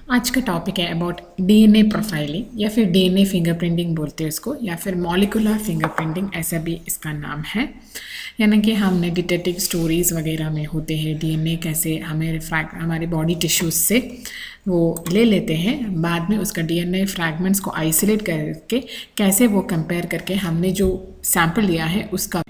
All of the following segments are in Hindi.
आज का टॉपिक है अबाउट डीएनए प्रोफाइलिंग या फिर डीएनए फिंगरप्रिंटिंग बोलते हैं इसको, या फिर मॉलिकुलर फिंगरप्रिंटिंग ऐसा भी इसका नाम है। यानी कि हमने डिटेक्टिव स्टोरीज़ वगैरह में होते हैं डीएनए कैसे हमारे बॉडी टिश्यूज़ से वो ले लेते हैं, बाद में उसका डीएनए फ्रैगमेंट्स को आइसोलेट करके कैसे वो कंपेयर करके हमने जो सैंपल लिया है उसका,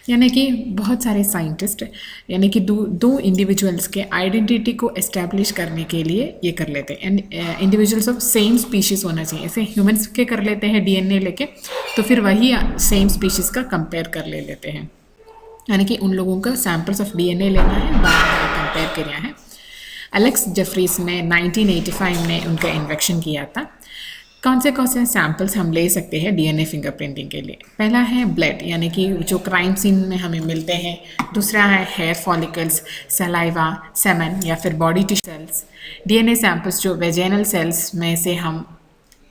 यानी कि बहुत सारे साइंटिस्ट यानी कि दो इंडिविजुअल्स के आइडेंटिटी को एस्टैब्लिश करने के लिए ये कर लेते हैं। And individuals of same species होना चाहिए। ऐसे ह्यूमंस के कर लेते हैं डीएनए लेके, तो फिर वही सेम स्पीशीज़ का कंपेयर कर लेते हैं। यानी कि उन लोगों का सैम्पल्स ऑफ डीएनए लेना है, बाद में कंपेयर किया है। एलेक्स जेफरीज ने 1985 में उनका इन्वेंशन किया था। कौन से सैम्पल्स हम ले सकते हैं डीएनए फिंगरप्रिंटिंग के लिए? पहला है ब्लड, यानी कि जो क्राइम सीन में हमें मिलते हैं। दूसरा है हेयर फॉलिकल्स, सलाइवा, सेमन या फिर body tissue cells. DNA samples जो वेजाइनल सेल्स में से हम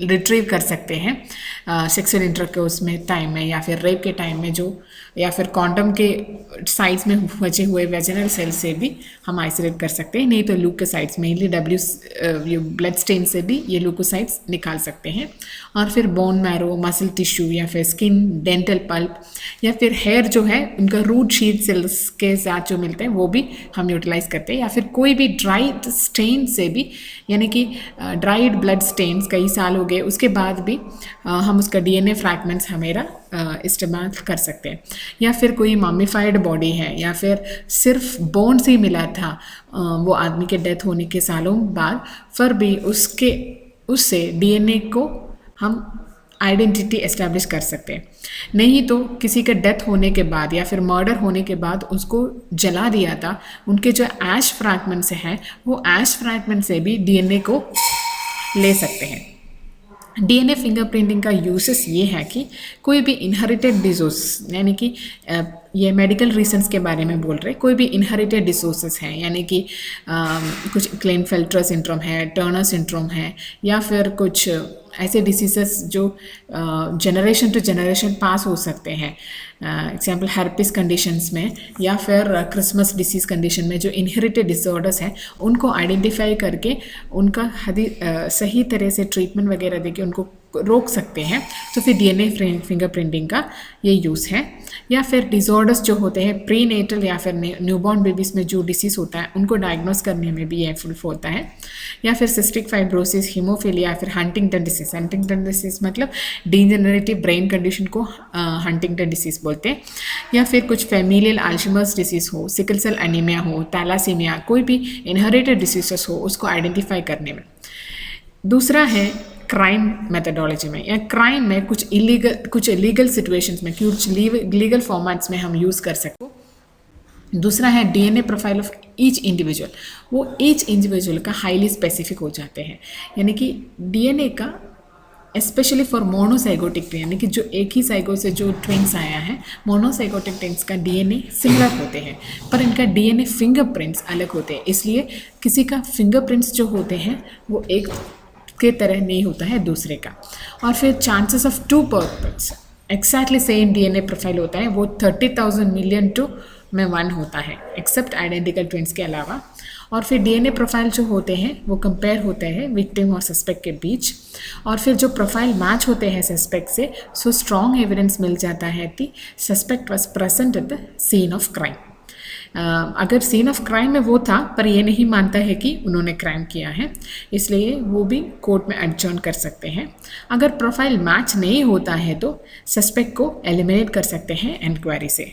रिट्रीव कर सकते हैं सेक्सुअल इंटरकोर्स में टाइम में, या फिर रेप के टाइम में जो, या फिर कॉन्डम के साइड्स में बचे हुए वेजिनल सेल्स से भी हम आइसोलेट कर सकते हैं। नहीं तो ल्यूकोसाइट्स, मेनली ब्लड स्टेन से भी ये ल्यूकोसाइट्स निकाल सकते हैं। और फिर बोन मैरो, मसल टिश्यू या फिर स्किन, डेंटल पल्प या फिर हेयर जो है उनका रूट शीट सेल्स के साथ जो मिलते हैं वो भी हम यूटिलाइज करते हैं। या फिर कोई भी ड्राइड स्टेन से भी, यानी कि ड्राइड ब्लड स्टेन्स कई साल हो गए उसके बाद भी हम उसका डीएनए फ्रैगमेंट्स हमेरा इस्तेमाल कर सकते हैं। या फिर कोई मॉमिफाइड बॉडी है या फिर सिर्फ बोन से ही मिला था वो आदमी के डेथ होने के सालों बाद, फिर भी उससे डीएनए को हम आइडेंटिटी एस्टैब्लिश कर सकते हैं। नहीं तो किसी का डेथ होने के बाद या फिर मर्डर होने के बाद उसको जला दिया था, उनके जो ऐश फ्रैगमेंट्स हैं वो ऐश फ्रैगमेंट से भी डीएनए को ले सकते हैं। डीएनए फिंगरप्रिंटिंग का यूसेस ये है कि कोई भी इनहेरिटेड डिजीज, यानी कि ये मेडिकल रीजंस के बारे में बोल रहे, कोई भी इनहेरिटेड डिसोसेस हैं, यानी कि कुछ क्लेनफेल्टर सिंड्रोम है, टर्नर सिंड्रोम है, या फिर कुछ ऐसे डिसीजेस जो जनरेशन टू जनरेशन पास हो सकते हैं। एग्जाम्पल हर्पिस कंडीशंस में या फिर क्रिसमस डिसीज़ कंडीशन में जो इनहेरिटेड डिसऑर्डर्स हैं उनको आइडेंटिफाई करके उनका सही तरह से ट्रीटमेंट वगैरह देके उनको रोक सकते हैं। तो फिर डीएनए फिंगरप्रिंटिंग का ये यूज़ है। या फिर डिसऑर्डर्स जो होते हैं प्री नेटल या फिर न्यूबॉर्न बेबीज़ में जो डिसीज़ होता है उनको डायग्नोस करने में भी ये हेल्पफुल होता है। या फिर सिस्टिक फाइब्रोसिस, हीमोफीलिया या फिर हंटिंगटन डिसीज़। हंटिंगटन डिसीज़ मतलब डीजेनरेटिव ब्रेन कंडीशन को हंटिंगटन डिसीज़ बोलते हैं। या फिर कुछ फैमिलियल अल्जाइमर्स डिसीज़ हो, सिकल सेल एनीमिया हो, थैलासीमिया, कोई भी इनहेरिटेड डिसीजेस हो उसको आइडेंटिफाई करने में। दूसरा है क्राइम मेथडोलॉजी में, या क्राइम में कुछ इलीगल सिचुएशंस में, कुछ लीगल फॉर्मेट्स में हम यूज़ कर सकते हो। दूसरा है DNA profile of each individual, वो ईच इंडिविजुअल का हाईली स्पेसिफिक हो जाते हैं। यानी कि डीएनए का स्पेशली फॉर मोनोसाइगोटिक ट्विन, यानी कि जो एक ही साइगो से जो ट्विन्स आया है, मोनोसाइगोटिक ट्विन्स का डीएनए सिमिलर होते हैं पर इनका डीएनए फिंगरप्रिंट्स अलग होते हैं। इसलिए किसी का फिंगरप्रिंट्स जो होते हैं वो एक के तरह नहीं होता है दूसरे का। और फिर chances of two peoples exactly same DNA profile होता है, वो 30,000 मिलियन टू में 1 होता है, एक्सेप्ट आइडेंटिकल ट्विन्स के अलावा। और फिर डीएनए प्रोफाइल जो होते हैं वो कंपेयर होते हैं विक्टिम और सस्पेक्ट के बीच। और फिर जो प्रोफाइल मैच होते हैं सस्पेक्ट से, सो स्ट्रॉन्ग एविडेंस मिल जाता है कि suspect was present at the scene of crime. अगर सीन ऑफ क्राइम में वो था पर ये नहीं मानता है कि उन्होंने क्राइम किया है, इसलिए वो भी कोर्ट में एडजॉर्न कर सकते हैं। अगर प्रोफाइल मैच नहीं होता है तो सस्पेक्ट को एलिमिनेट कर सकते हैं इंक्वायरी से।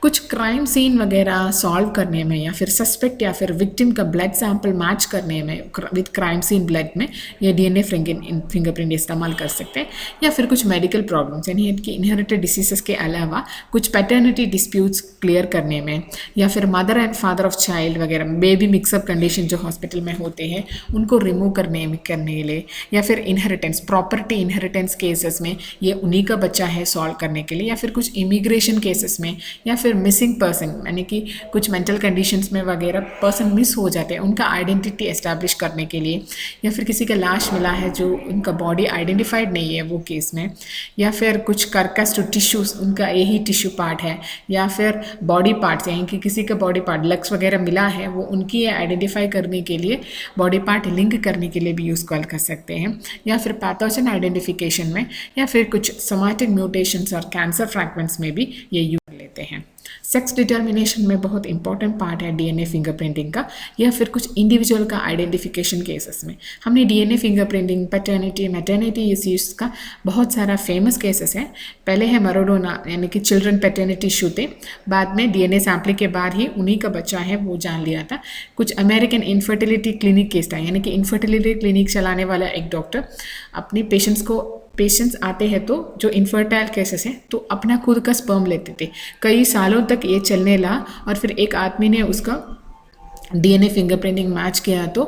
कुछ क्राइम सीन वगैरह सॉल्व करने में या फिर सस्पेक्ट या फिर विक्टिम का ब्लड सैंपल मैच करने में विद क्राइम सीन ब्लड में ये डीएनए फिंगरप्रिंट इस्तेमाल कर सकते हैं। या फिर कुछ मेडिकल प्रॉब्लम्स, यानी कि इनहेरिटेड डिसीजेस के अलावा कुछ पैटर्निटी डिस्प्यूट्स क्लियर करने में, या फिर mother and father of child वगैरह बेबी मिक्सअप कंडीशन जो हॉस्पिटल में होते हैं उनको रिमूव करने के लिए, या फिर इनहेरिटेंस प्रॉपर्टी इनहेरिटेंस केसेस में ये उन्हीं का बच्चा है सॉल्व करने के लिए, या फिर कुछ इमिग्रेशन केसेस में, या फिर फिर मिसिंग पर्सन, यानी कि कुछ मेंटल कंडीशंस में वगैरह पर्सन मिस हो जाते हैं, उनका आइडेंटिटी एस्टैब्लिश करने के लिए, या फिर किसी का लाश मिला है जो उनका बॉडी आइडेंटिफाइड नहीं है वो केस में, या फिर कुछ कर्कश टू टिश्यूज, उनका यही टिश्यू पार्ट है, या फिर बॉडी पार्ट्स, यानी कि किसी का बॉडी पार्ट लक्स वगैरह मिला है, वो उनकी आइडेंटिफाई करने के लिए, बॉडी पार्ट लिंक करने के लिए भी यूज़ कॉल कर सकते हैं, या फिर पैथोजन आइडेंटिफिकेशन में, या फिर कुछ सोमैटिक म्यूटेशंस और कैंसर फ्रैगमेंट्स में भी ये यूज लेते हैं। सेक्स डिटर्मिनेशन में बहुत इंपॉर्टेंट पार्ट है डीएनए फिंगरप्रिंटिंग का, या फिर कुछ इंडिविजुअल का आइडेंटिफिकेशन केसेस में। हमने डीएनए फिंगरप्रिंटिंग, पैटर्निटी, मैटर्निटी, इस चीज़ का बहुत सारा फेमस केसेस है। पहले है मैराडोना, यानी कि चिल्ड्रन पैटर्निटी इशू थे, बाद में डीएनए सैम्पलिंग के बाद ही उन्हीं का बच्चा है वो जान लिया था। कुछ अमेरिकन इनफर्टिलिटी क्लिनिक केस था, यानी कि इनफर्टिलिटी क्लिनिक चलाने वाला एक डॉक्टर अपनी पेशेंट्स आते हैं तो जो इनफर्टाइल केसेस हैं तो अपना खुद का स्पर्म लेते थे। कई सालों तक ये चलने लगा और फिर एक आदमी ने उसका डीएनए फिंगरप्रिंटिंग मैच किया तो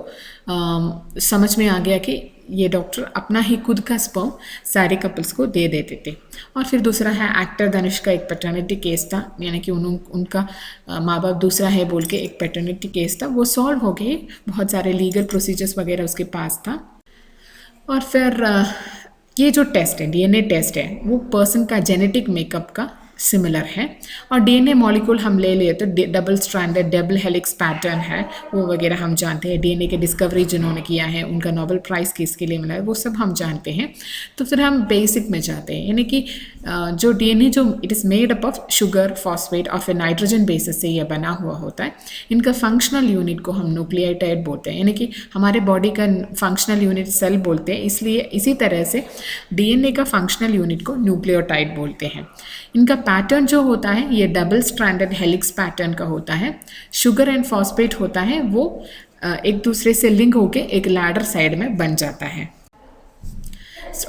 समझ में आ गया कि ये डॉक्टर अपना ही खुद का स्पर्म सारे कपल्स को दे देते थे। और फिर दूसरा है एक्टर धनुष का एक पैटर्निटी केस था, यानी कि उनका माँ बाप दूसरा है बोल के एक पैटर्निटी केस था, वो सॉल्व हो गई। बहुत सारे लीगल प्रोसीजर्स वगैरह उसके पास था। और फिर ये जो टेस्ट है, डीएनए टेस्ट है, वो पर्सन का जेनेटिक मेकअप का सिमिलर है। और डीएनए मॉलिक्यूल हम ले लिए तो double stranded, double helix pattern है वो वगैरह हम जानते हैं। डीएनए के डिस्कवरी जिन्होंने किया है उनका नोबेल प्राइज़ किसके लिए मिला है वो सब हम जानते हैं। तो फिर हम बेसिक में जाते हैं, यानी कि जो डीएनए जो it is made up of sugar, phosphate और फिर नाइट्रोजन बेसिस से यह बना हुआ होता है। इनका फंक्शनल यूनिट को हम न्यूक्लियोटाइड बोलते हैं, यानी कि हमारे बॉडी का फंक्शनल यूनिट सेल बोलते हैं, इसलिए इसी तरह से डीएनए का फंक्शनल यूनिट को न्यूक्लियोटाइड बोलते हैं। इनका पैटर्न जो होता है ये डबल स्ट्रैंडेड हेलिक्स पैटर्न का होता है। शुगर एंड फॉस्फेट होता है वो एक दूसरे से लिंक होके एक लैडर साइड में बन जाता है।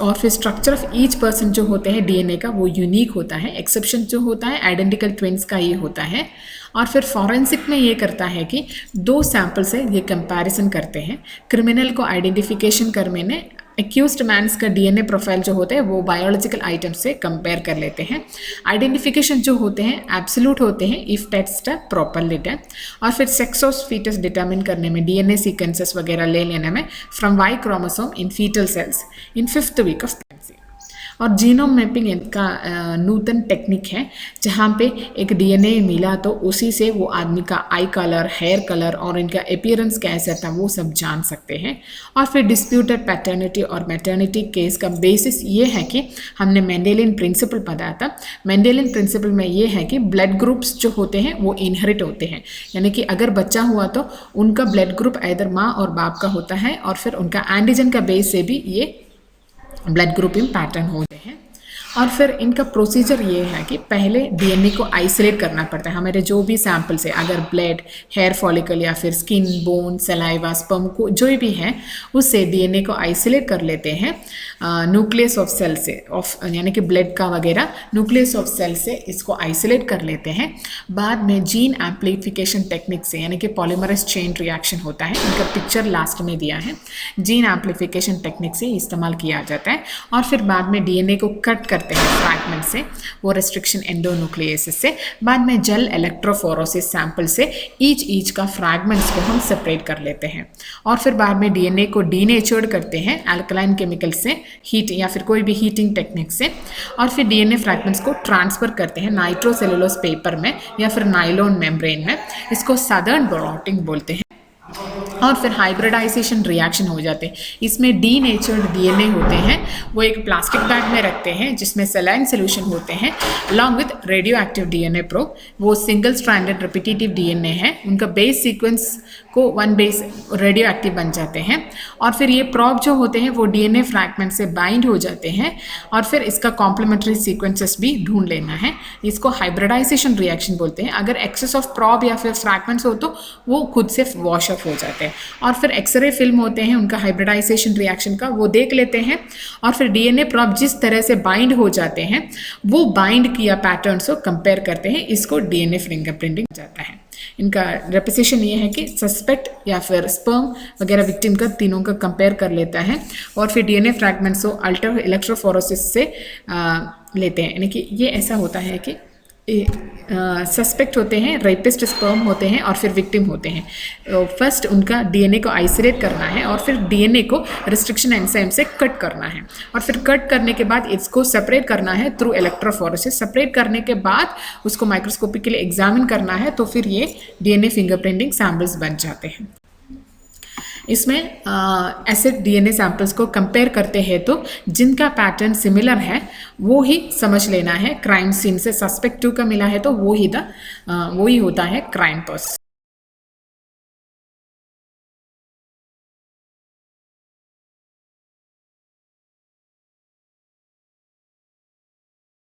और फिर स्ट्रक्चर ऑफ ईच पर्सन जो होते हैं डीएनए का वो यूनिक होता है। एक्सेप्शन जो होता है आइडेंटिकल ट्विंस का ये होता है। और फिर फॉरेंसिक में ये करता है कि दो सैंपल से ये कंपैरिजन करते हैं। क्रिमिनल को आइडेंटिफिकेशन करने में एक्यूज्ड मैन्स का डीएनए प्रोफाइल जो होता है वो बायोलॉजिकल आइटम से कंपेयर कर लेते हैं। आइडेंटिफिकेशन जो होते हैं एब्सोल्यूट होते हैं इफ टेस्ट प्रॉपरली डन। और फिर सेक्स ऑफ फीटस डिटरमिन करने में डीएनए सीक्वेंसेस वगैरह ले लेने में from Y chromosome in foetal cells in 5th week of pregnancy. और जीनोम मैपिंग इनका नूतन टेक्निक है, जहाँ पे एक डीएनए मिला तो उसी से वो आदमी का आई कलर, हेयर कलर और इनका अपीयरेंस कैसा था वो सब जान सकते हैं। और फिर डिस्प्यूटेड पैटर्निटी और मैटर्निटी केस का बेसिस ये है कि हमने मेंडेलियन प्रिंसिपल पढ़ा था। मेंडेलियन प्रिंसिपल में ये है कि ब्लड ग्रुप्स जो होते हैं वो इनहेरिट होते हैं, यानी कि अगर बच्चा हुआ तो उनका ब्लड ग्रुप इधर माँ और बाप का होता है और फिर उनका एंटीजन का बेस से भी ये ब्लड ग्रुपिंग पैटर्न होते हैं। और फिर इनका प्रोसीजर ये है कि पहले डीएनए को आइसोलेट करना पड़ता है। हमारे जो भी सैंपल्स है, अगर ब्लड, हेयर फॉलिकल या फिर स्किन, बोन, सलाइवा, स्पर्म को जो भी है उससे डीएनए को आइसोलेट कर लेते हैं न्यूक्लियस ऑफ सेल से, यानी कि ब्लड का वगैरह न्यूक्लियस ऑफ सेल से इसको आइसोलेट कर लेते हैं। बाद में जीन एम्प्लीफिकेशन टेक्निक से, यानी कि पॉलीमरेज चेन रिएक्शन होता है, इनका पिक्चर लास्ट में दिया है, जीन एम्प्लीफिकेशन टेक्निक से इस्तेमाल किया जाता है। और फिर बाद में डीएनए को कट करते हैं फ्रैगमेंट से, वो रेस्ट्रिक्शन एंडोन्यूक्लियसिस से। बाद में जेल इलेक्ट्रोफोरोसिस सैंपल से ईच का फ्रैगमेंट्स को हम सेपरेट कर लेते हैं। और फिर बाद में डीएनए को डीनेचर्ड करते हैं अल्कलाइन केमिकल से, हीट या फिर कोई भी हीटिंग टेक्निक से। और फिर डीएनए फ्रैगमेंट्स को ट्रांसफर करते हैं नाइट्रोसेलुलोज पेपर में या फिर नाइलॉन मेम्ब्रेन में, इसको सदर्न ब्लॉटिंग बोलते हैं। और फिर हाइब्रिडाइजेशन रिएक्शन हो जाते हैं। इसमें डीनेचर्ड डीएनए होते हैं, वो एक प्लास्टिक बैग में रखते हैं जिसमें सलाइन सोल्यूशन होते हैं along with radio active DNA probe. वो सिंगल स्ट्रैंडेड रिपीटेटिव डीएनए है, उनका बेस सीक्वेंस को 1 बेस रेडियो एक्टिव बन जाते हैं। और फिर ये प्रोब जो होते हैं वो डीएनए फ्रैगमेंट से बाइंड हो जाते हैं और फिर इसका कॉम्प्लीमेंट्री सीक्वेंसेस भी ढूंढ लेना है। इसको हाइब्रिडाइजेशन रिएक्शन बोलते हैं। अगर एक्सेस ऑफ प्रोब या फिर फ्रैगमेंट्स हो तो वो खुद से वॉश ऑफ हो जाते हैं। और फिर एक्सरे फिल्म होते हैं उनका हाइब्रिडाइजेशन रिएक्शन का, वो देख लेते हैं। और फिर डीएनए प्रोब जिस तरह से बाइंड हो जाते हैं वो बाइंड किया पैटर्न्स को कंपेयर करते हैं, इसको डीएनए फिंगरप्रिंटिंग जाता है। इनका रेप्रेजेंटेशन ये है कि सस्पेक्ट या फिर स्पर्म वगैरह विक्टिम का तीनों का कंपेयर कर लेता है और फिर डीएनए फ्रैगमेंट्स को अल्ट्रा इलेक्ट्रोफोरोसिस से लेते हैं। यानी कि ये ऐसा होता है कि सस्पेक्ट होते हैं, रेपिस्ट स्पर्म होते हैं और फिर विक्टिम होते हैं। फर्स्ट उनका डीएनए को आइसोलेट करना है और फिर डीएनए को रिस्ट्रिक्शन एंजाइम से कट करना है और फिर कट करने के बाद इसको सेपरेट करना है थ्रू इलेक्ट्रोफोरेसिस। सेपरेट करने के बाद उसको माइक्रोस्कोपिकली एग्जामिन करना है, तो फिर ये डीएनए फिंगरप्रिंटिंग सैंपल्स बन जाते हैं। इसमें ऐसे डीएनए सैंपल्स को कंपेयर करते हैं तो जिनका पैटर्न सिमिलर है वो ही समझ लेना है क्राइम सीन से सस्पेक्ट 2 का मिला है तो वो ही होता है क्राइम पर्सन।